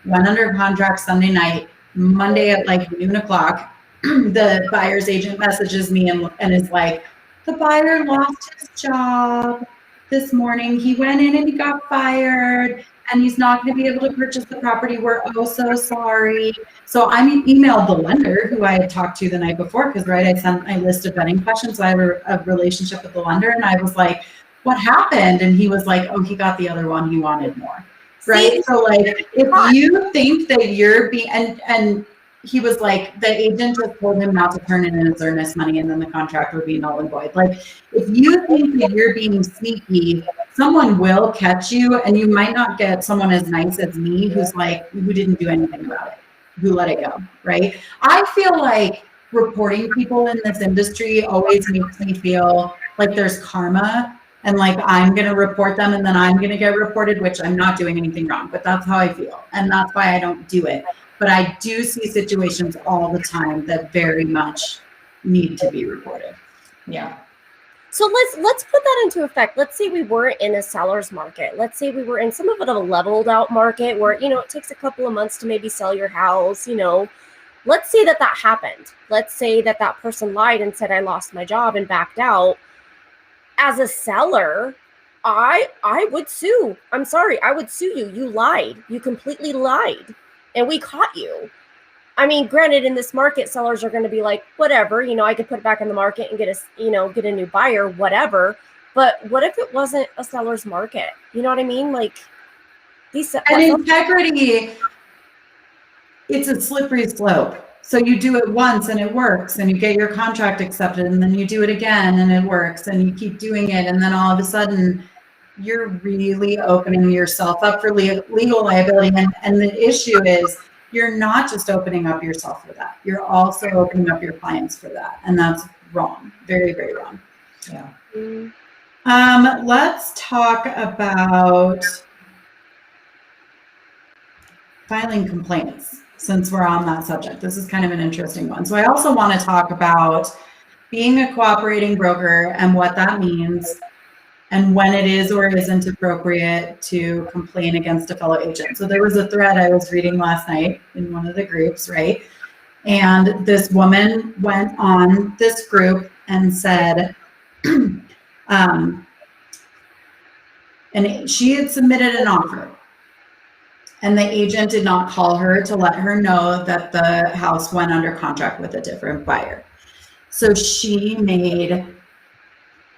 Went under contract Sunday night. Monday at like noon o'clock, the buyer's agent messages me and is like, the buyer lost his job this morning. He went in and he got fired and he's not going to be able to purchase the property. We're oh so sorry. So I emailed the lender who I had talked to the night before because, right, I sent my list of vetting questions. So I have a relationship with the lender and I was like, what happened? And he was like, oh, he got the other one. He wanted more. Right. See? So like, if you think that you're being, and he was like, the agent just told him not to turn in his earnest money and then the contract would be null and void. Like, if you think that you're being sneaky, someone will catch you, and you might not get someone as nice as me who's like, who didn't do anything about it, who let it go, right? I feel like reporting people in this industry always makes me feel like there's karma and like I'm going to report them and then I'm going to get reported, which I'm not doing anything wrong, but that's how I feel. And that's why I don't do it. But I do see situations all the time that very much need to be reported. Yeah. So let's put that into effect. Let's say we were in a seller's market. Let's say we were in some of it of a leveled out market where, you know, it takes a couple of months to maybe sell your house, you know. Let's say that happened. Let's say that person lied and said, I lost my job and backed out. As a seller, I would sue. I'm sorry, I would sue you. You lied. You completely lied. And we caught you. I mean, granted, in this market, sellers are going to be like, whatever, you know, I could put it back in the market and get a new buyer, whatever. But what if it wasn't a seller's market? You know what I mean? Like these. And integrity, it's a slippery slope. So you do it once and it works and you get your contract accepted and then you do it again and it works and you keep doing it. And then all of a sudden you're really opening yourself up for legal liability. And the issue is you're not just opening up yourself for that. You're also opening up your clients for that. And that's wrong. Very, very wrong. Yeah. Let's talk about filing complaints since we're on that subject. This is kind of an interesting one. So I also want to talk about being a cooperating broker and what that means and when it is or isn't appropriate to complain against a fellow agent. So there was a thread I was reading last night in one of the groups, right? And this woman went on this group and said, and she had submitted an offer. And the agent did not call her to let her know that the house went under contract with a different buyer. So she made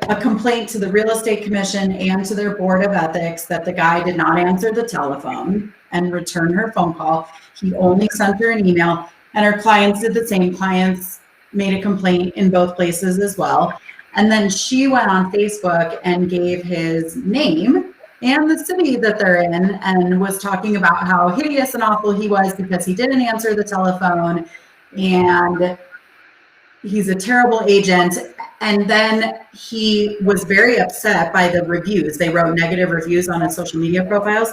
a complaint to the real estate commission and to their board of ethics that the guy did not answer the telephone and return her phone call. He only sent her an email, and her clients did the same. Clients made a complaint in both places as well. And then she went on Facebook and gave his name and the city that they're in and was talking about how hideous and awful he was because he didn't answer the telephone and he's a terrible agent. And then he was very upset by the reviews. They wrote negative reviews on his social media profiles.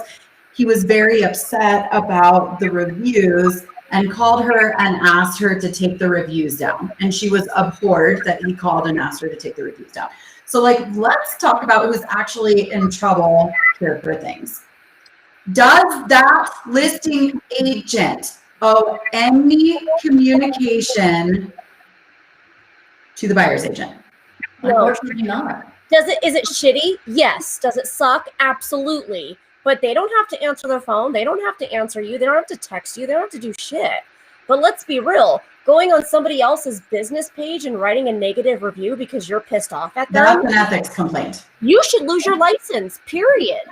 He was very upset about the reviews and called her and asked her to take the reviews down. And she was abhorred that he called and asked her to take the reviews down. So like, let's talk about who's actually in trouble here for things. Does that listing agent owe any communication to the buyer's agent? No. Unfortunately not. Is it shitty? Yes. Does it suck? Absolutely. But they don't have to answer their phone. They don't have to answer you. They don't have to text you. They don't have to do shit. But let's be real. Going on somebody else's business page and writing a negative review because you're pissed off at them. That's an ethics complaint. You should lose your license, period.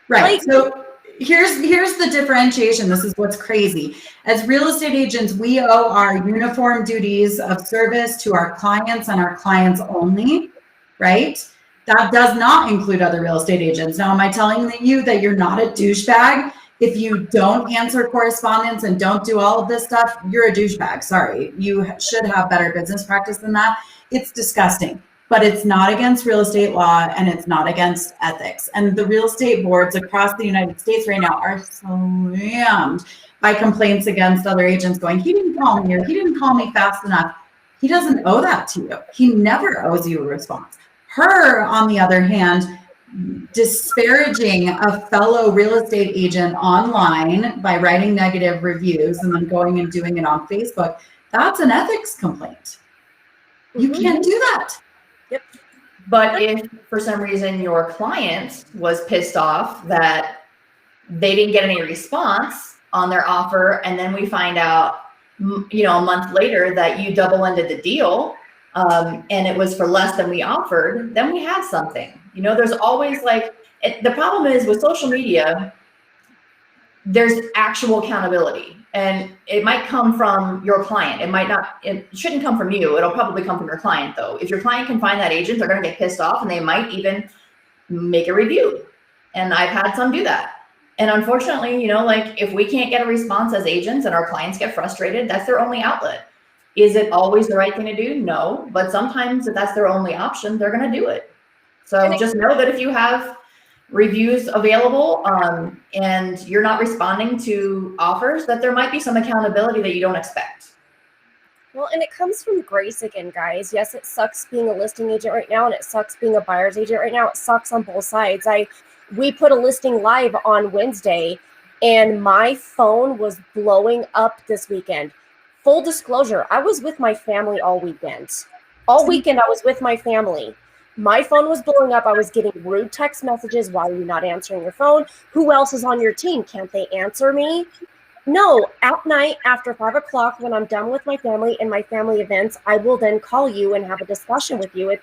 Right. Like, so here's the differentiation. This is what's crazy. As real estate agents, we owe our uniform duties of service to our clients and our clients only, right? That does not include other real estate agents. Now, am I telling you that you're not a douchebag if you don't answer correspondence and don't do all of this stuff? You're a douchebag. Sorry. You should have better business practice than that. It's disgusting. But it's not against real estate law and it's not against ethics. And the real estate boards across the United States right now are slammed by complaints against other agents going, he didn't call me or he didn't call me fast enough. He doesn't owe that to you. He never owes you a response. Her, on the other hand, disparaging a fellow real estate agent online by writing negative reviews and then going and doing it on Facebook, that's an ethics complaint. You can't do that. But if for some reason your client was pissed off that they didn't get any response on their offer, and then we find out, you know, a month later that you double-ended the deal, and it was for less than we offered, then we have something. You know, there's always like, the problem is with social media, there's actual accountability. And it might come from your client. It might not, it shouldn't come from you. It'll probably come from your client though. If your client can find that agent, they're going to get pissed off and they might even make a review. And I've had some do that. And unfortunately, you know, like if we can't get a response as agents and our clients get frustrated, that's their only outlet. Is it always the right thing to do? No, but sometimes if that's their only option, they're going to do it. So just know that if you have reviews available and you're not responding to offers, that there might be some accountability that you don't expect. Well, and it comes from grace again, guys. Yes, it sucks being a listing agent right now, and it sucks being a buyer's agent right now. It sucks on both sides. We put a listing live on Wednesday, and my phone was blowing up this weekend. Full disclosure, I was with my family all weekend. All weekend, I was with my family. My phone was blowing up. I was getting rude text messages. Why are you not answering your phone? Who else is on your team? Can't they answer me? No, at night after 5 o'clock, when I'm done with my family and my family events, I will then call you and have a discussion with you.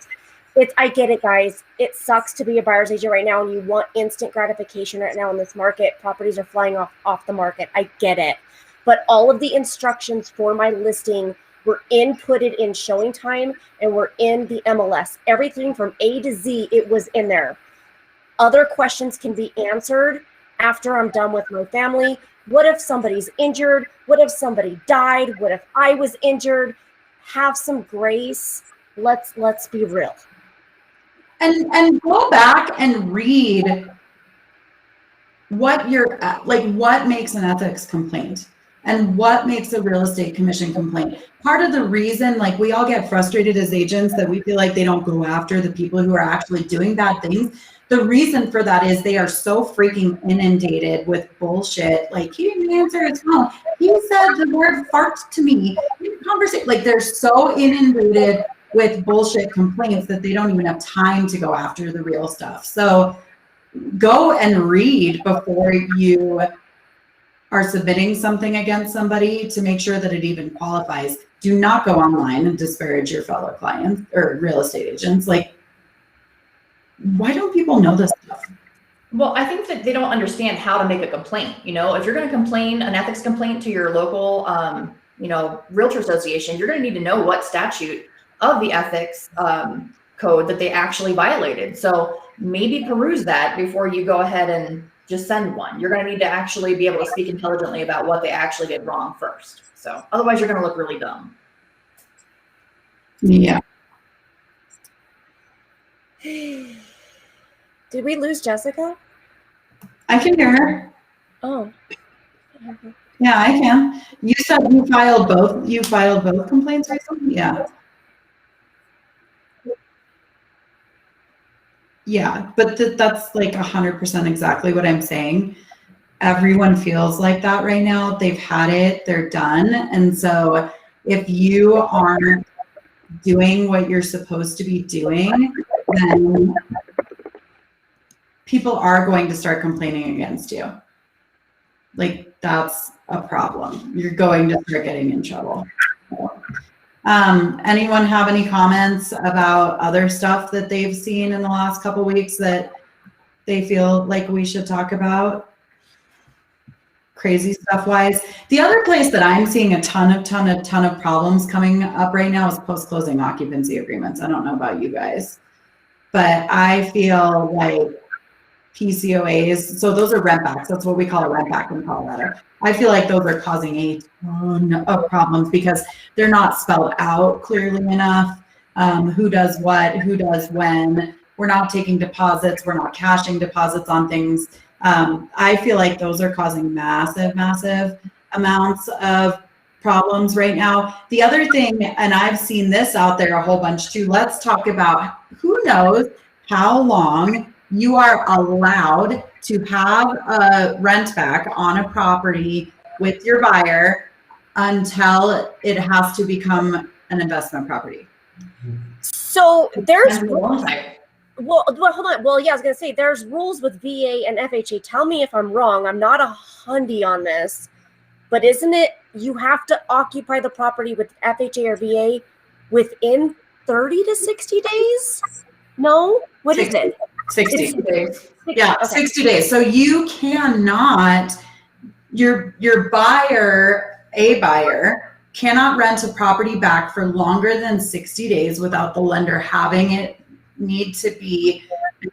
I get it, guys. It sucks to be a buyer's agent right now and you want instant gratification right now in this market. Properties are flying off the market. I get it. But all of the instructions for my listing were inputted in Showing Time and were in the MLS. Everything from A to Z, it was in there. Other questions can be answered after I'm done with my family. What if somebody's injured? What if somebody died? What if I was injured? Have some grace. Let's be real. And go back and read what what makes an ethics complaint. And what makes a real estate commission complaint? Part of the reason, like we all get frustrated as agents that we feel like they don't go after the people who are actually doing bad things. The reason for that is they are so freaking inundated with bullshit. Like, he didn't answer his phone. He said the word fart to me in conversation. Like, they're so inundated with bullshit complaints that they don't even have time to go after the real stuff. So go and read before you are submitting something against somebody to make sure that it even qualifies. Do not go online and disparage your fellow clients or real estate agents. Like, why don't people know this stuff? Well, I think that they don't understand how to make a complaint. You know, if you're going to complain, an ethics complaint to your local, realtor association, you're going to need to know what statute of the ethics code that they actually violated. So maybe peruse that before you go ahead and just send one. You're going to need to actually be able to speak intelligently about what they actually did wrong first. So otherwise you're going to look really dumb. Yeah. Did we lose Jessica? I can hear her. Oh. Yeah, I can. You said you filed both complaints recently? Yeah. Yeah, but that's like 100% exactly what I'm saying. Everyone feels like that right now. They've had it, they're done. And so if you aren't doing what you're supposed to be doing, then people are going to start complaining against you. Like, that's a problem. You're going to start getting in trouble. Anyone have any comments about other stuff that they've seen in the last couple weeks that they feel like we should talk about? crazy stuff wise. The other place that I'm seeing a ton of problems coming up right now is post-closing occupancy agreements. I don't know about you guys, but I feel like PCOAs, so those are rent backs. That's what we call a rent back in Colorado. I feel like those are causing a ton of problems because they're not spelled out clearly enough. Who does what, who does when. We're not taking deposits. We're not cashing deposits on things. I feel like those are causing massive amounts of problems right now. The other thing, and I've seen this out there a whole bunch too, let's talk about who knows how long you are allowed to have a rent back on a property with your buyer until it has to become an investment property. So there's And the loan type. well, hold on. Well, yeah, I was gonna say there's rules with VA and FHA. Tell me if I'm wrong. I'm not a hundy on this, but isn't it you have to occupy the property with FHA or VA within 30 to 60 days? No, what is it? 60. 60 days. Yeah, Okay. 60 days. So you cannot, your buyer, a buyer, cannot rent a property back for longer than 60 days without the lender having it need to be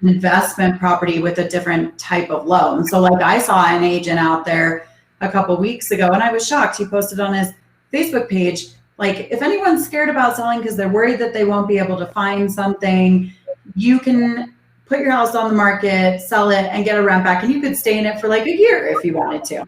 an investment property with a different type of loan. So like I saw an agent out there a couple weeks ago and I was shocked. He posted on his Facebook page, like if anyone's scared about selling because they're worried that they won't be able to find something, you can put your house on the market, sell it, and get a rent back. And you could stay in it for like a year if you wanted to.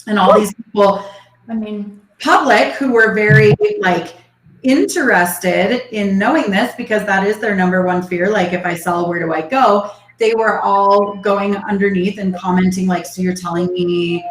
And all these people, I mean, public, who were very like interested in knowing this because that is their number one fear. Like if I sell, where do I go? They were all going underneath and commenting like, so you're telling me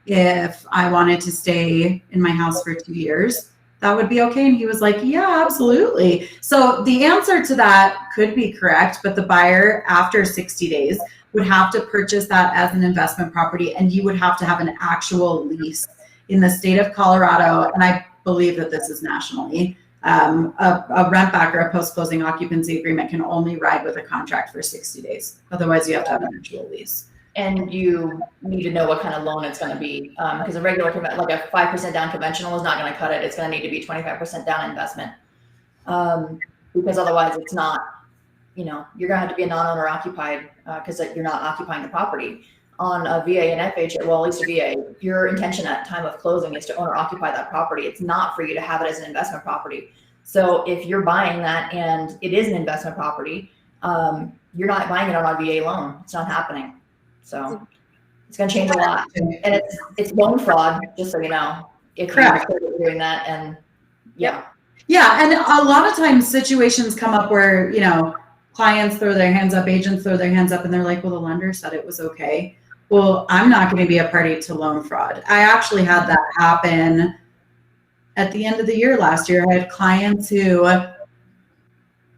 if I wanted to stay in my house for 2 years, that would be okay? And he was like, yeah, absolutely. So the answer to that could be correct, but the buyer after 60 days would have to purchase that as an investment property, and you would have to have an actual lease in the state of Colorado. And I believe that this is nationally. A rent back or a post-closing occupancy agreement can only ride with a contract for 60 days. Otherwise, you have to have an actual lease. and you need to know what kind of loan it's going to be, because a regular, like a 5% down conventional is not going to cut it. It's going to need to be 25% down investment, because otherwise it's not, you're going to have to be a non-owner occupied, because you're not occupying the property. On a VA and FHA, well, at least a VA, your intention at time of closing is to owner occupy that property. It's not for you to have it as an investment property. So if you're buying that and it is an investment property, you're not buying it on a VA loan. It's not happening. So it's going to change a lot. And it's loan fraud, just so you know, if you're doing that. And yeah. Yeah. And a lot of times situations come up where, clients throw their hands up, agents throw their hands up, and they're like, well, the lender said it was okay. Well, I'm not going to be a party to loan fraud. I actually had that happen at the end of the year last year. I had clients who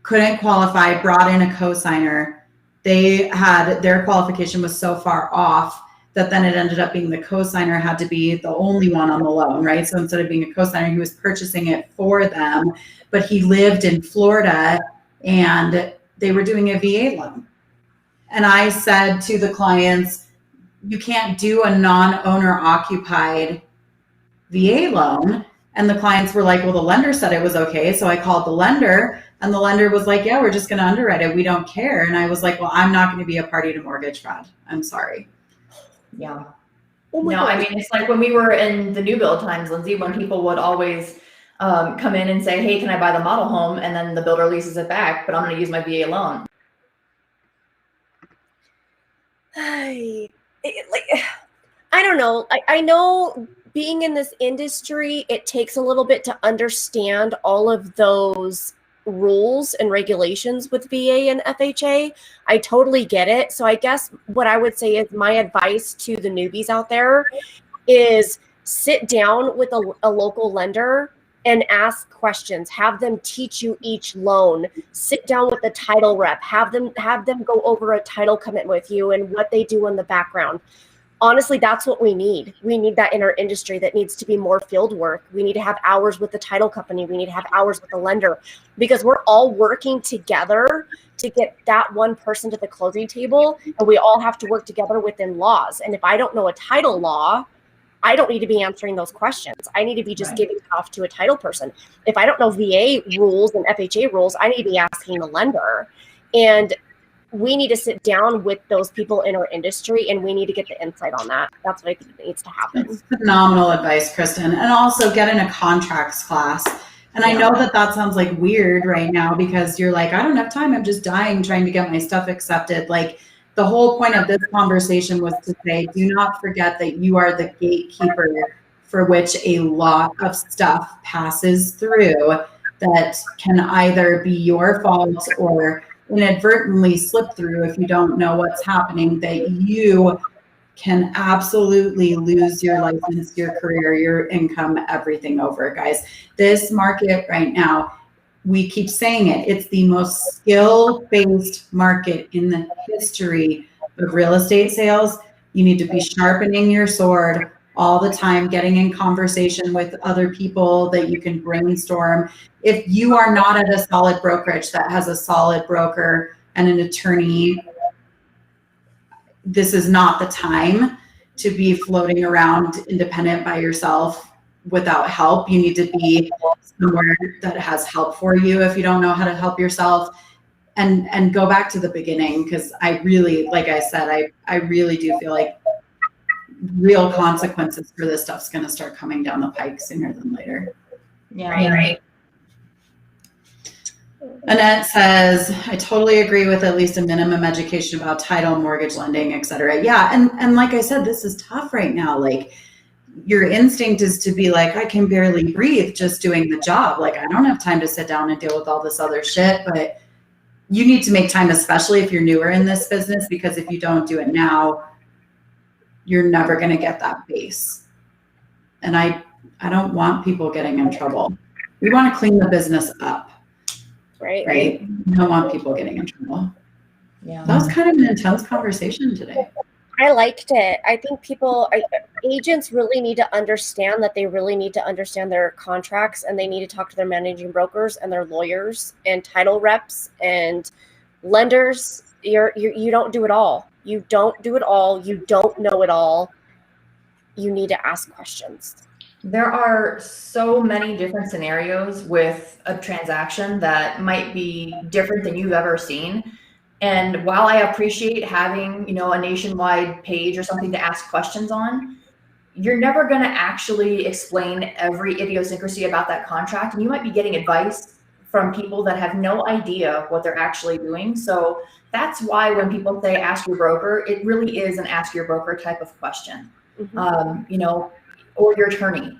couldn't qualify, brought in a co-signer. They had, their qualification was so far off that then it ended up being the co-signer had to be the only one on the loan, right? So instead of being a co-signer, he was purchasing it for them, but he lived in Florida and they were doing a VA loan. And I said to the clients, you can't do a non-owner occupied VA loan. And the clients were like, well, the lender said it was okay. So I called the lender and the lender was like, yeah, we're just going to underwrite it. We don't care. And I was like, well, I'm not going to be a party to mortgage fraud. I'm sorry. Yeah. Oh my No, God. I mean, it's like when we were in the new build times, Lindsay, when people would always come in and say, hey, can I buy the model home? And then the builder leases it back, but I'm going to use my VA loan. I don't know. I know being in this industry, it takes a little bit to understand all of those rules and regulations with VA and FHA. I totally get it. So I guess what I would say is my advice to the newbies out there is sit down with a local lender and ask questions. Have them teach you each loan. Sit down with the title rep. Have them go over a title commitment with you and what they do in the background. honestly, that's what we need. We need that in our industry. That needs to be more field work. We need to have hours with the title company. We need to have hours with the lender, because we're all working together to get that one person to the closing table, and we all have to work together within laws. And if I don't know a title law, I don't need to be answering those questions. I need to be just giving it off to a title person. If I don't know VA rules and FHA rules, I need to be asking the lender. And we need to sit down with those people in our industry, and we need to get the insight on that. That's what I think needs to happen. That's phenomenal advice, Kristen. And also get in a contracts class. And I know that sounds like weird right now, because you're like, I don't have time. I'm just dying trying to get my stuff accepted. Like, the whole point of this conversation was to say, do not forget that you are the gatekeeper for which a lot of stuff passes through that can either be your fault or inadvertently slip through if you don't know what's happening, that you can absolutely lose your license, your career, your income, everything over, guys. This market right now, we keep saying it, it's the most skill-based market in the history of real estate sales. You need to be sharpening your sword all the time, getting in conversation with other people that you can brainstorm. If you are not at a solid brokerage that has a solid broker and an attorney, this is not the time to be floating around independent by yourself without help. You need to be somewhere that has help for you if you don't know how to help yourself, and go back to the beginning. Because I really, like I said, I really do feel like real consequences for this stuff's going to start coming down the pike sooner than later. Yeah. Right. Annette says, I totally agree with at least a minimum education about title, mortgage lending, et cetera. Yeah. And like I said, this is tough right now. Like, your instinct is to be like, I can barely breathe just doing the job. Like, I don't have time to sit down and deal with all this other shit. But you need to make time, especially if you're newer in this business, because if you don't do it now, you're never going to get that base. And I don't want people getting in trouble. We want to clean the business up. Right? We don't want people getting in trouble. Yeah. That was kind of an intense conversation today. I liked it. I think agents really need to understand that they really need to understand their contracts, and they need to talk to their managing brokers and their lawyers and title reps and lenders. You don't do it all. You don't do it all. You don't know it all. You need to ask questions. There are so many different scenarios with a transaction that might be different than you've ever seen. And while I appreciate having, a nationwide page or something to ask questions on, you're never going to actually explain every idiosyncrasy about that contract. And you might be getting advice from people that have no idea what they're actually doing. So that's why when people say ask your broker, it really is an ask your broker type of question, or your attorney.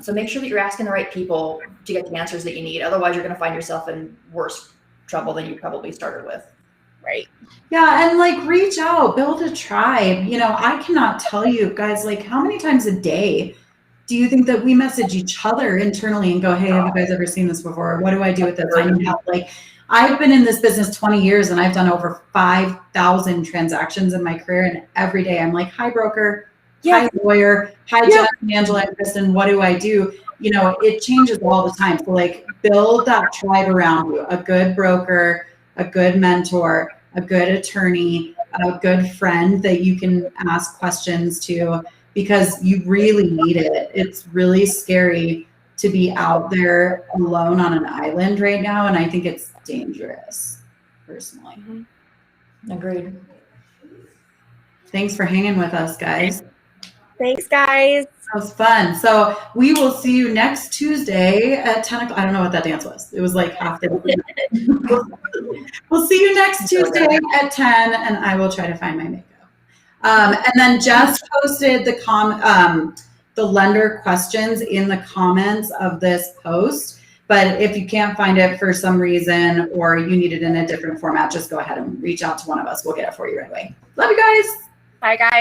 So make sure that you're asking the right people to get the answers that you need. Otherwise, you're going to find yourself in worse trouble than you probably started with. Right. Yeah. And like, reach out, build a tribe. I cannot tell you guys, like, how many times a day do you think that we message each other internally and go, hey, have you guys ever seen this before? What do I do with this? I need help. Like, I've been in this business 20 years and I've done over 5,000 transactions in my career. And every day I'm like, hi, broker. Yeah. Hi, lawyer. Hi, Jeff, Angela, and Kristen. What do I do? It changes all the time. So like, build that tribe around you, a good broker, a good mentor, a good attorney, a good friend that you can ask questions to, because you really need it. It's really scary to be out there alone on an island right now. And I think it's dangerous, personally. Agreed. Thanks for hanging with us, guys. Thanks, guys. That was fun. So we will see you next Tuesday at 10 o'clock. I don't know what that dance was. It was like half the. We'll see you next Tuesday at 10, and I will try to find my makeup. And then Jess posted the lender questions in the comments of this post. But if you can't find it for some reason, or you need it in a different format, just go ahead and reach out to one of us. We'll get it for you right away. Love you guys. Bye, guys.